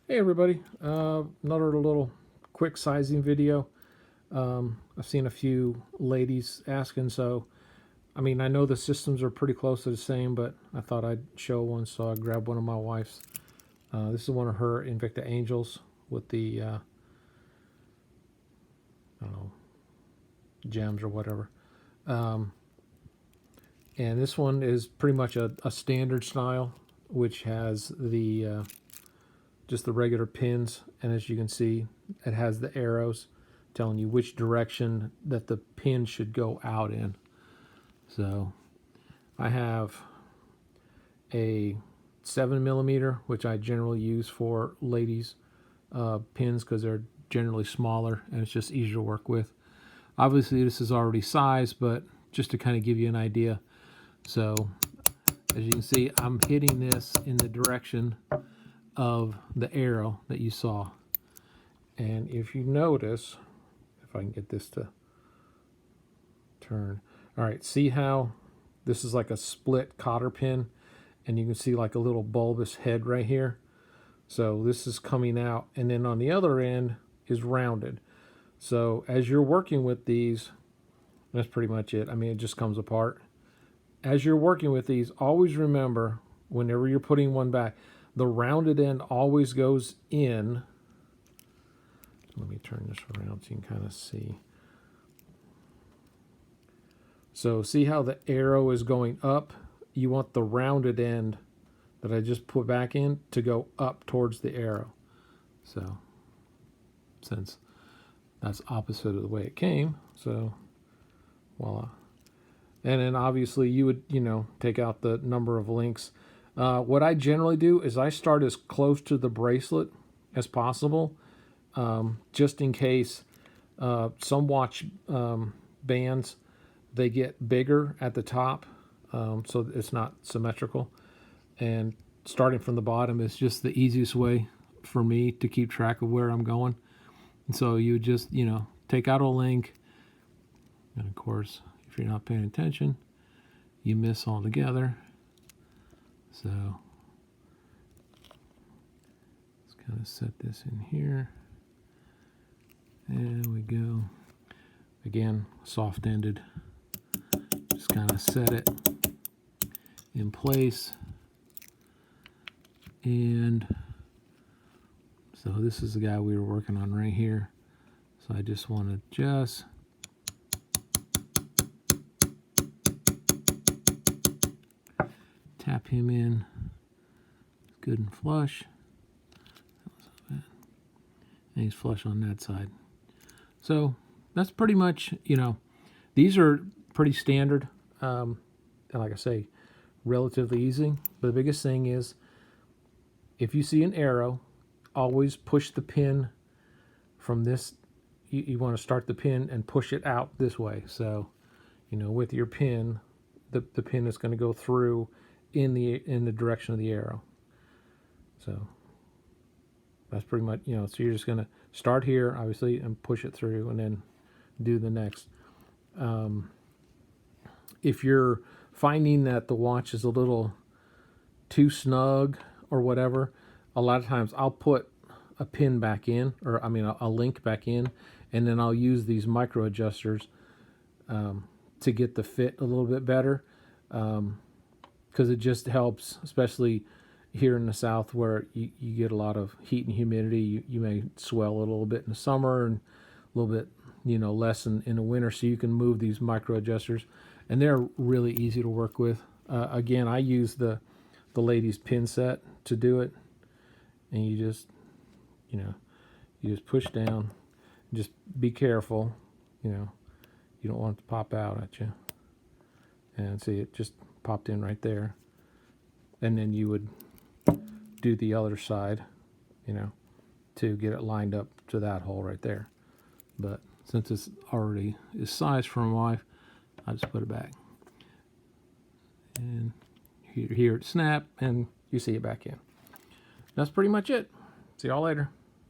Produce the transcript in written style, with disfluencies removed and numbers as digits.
Hey everybody, another little quick sizing video. I've seen a few ladies asking, so I mean I know the systems are pretty close to the same, but I thought I'd show one, so I grabbed one of my wife's. This is one of her Invicta Angels with the I don't know, gems or whatever. And this one is pretty much a standard style, which has the just the regular pins, and as you can see, it has the arrows telling you which direction that the pin should go out in. So I have a 7mm, which I generally use for ladies pins because they're generally smaller and it's just easier to work with. Obviously this is already sized, but just to kind of give you an idea. So as you can see, I'm hitting this in the direction of the arrow that you saw. And if you notice, if I can get this to turn. All right, see how this is like a split cotter pin, and you can see like a little bulbous head right here. So this is coming out, and then on the other end is rounded. So as you're working with these, that's pretty much it. I mean, it just comes apart. As you're working with these, always remember, whenever you're putting one back, the rounded end always goes in. Let me turn this around so you can kind of see. So see how the arrow is going up? You want the rounded end that I just put back in to go up towards the arrow. So since that's opposite of the way it came, so voila. And then obviously you would, take out the number of links. What I generally do is I start as close to the bracelet as possible, just in case some watch bands, they get bigger at the top, so it's not symmetrical. And starting from the bottom is just the easiest way for me to keep track of where I'm going. And so you just, take out a link. And of course, if you're not paying attention, you miss altogether. So let's kind of set this in here. There we go. Again, soft-ended. Just kind of set it in place. And so this is the guy we were working on right here. So I just want to just tap him in good and flush. And he's flush on that side. So that's pretty much, these are pretty standard. And like I say, relatively easy. But the biggest thing is, if you see an arrow, always push the pin from this. You want to start the pin and push it out this way. So, with your pin, the pin is going to go through in the direction of the arrow. So that's pretty much, so you're just going to start here, obviously, and push it through, and then do the next. If you're finding that the watch is a little too snug or whatever, a lot of times I'll put a pin back in, or a link back in, and then I'll use these micro adjusters to get the fit a little bit better, because it just helps, especially here in the South where you get a lot of heat and humidity. You may swell a little bit in the summer and a little bit less in the winter, so you can move these micro adjusters, and they're really easy to work with. Again, I use the ladies pin set to do it, and you just push down. Just be careful, you don't want it to pop out at you. And see, it just popped in right there. And then you would do the other side, to get it lined up to that hole right there. But since it's already is sized for my wife, I just put it back. And you hear it snap, and you see it back in. That's pretty much it. See y'all later.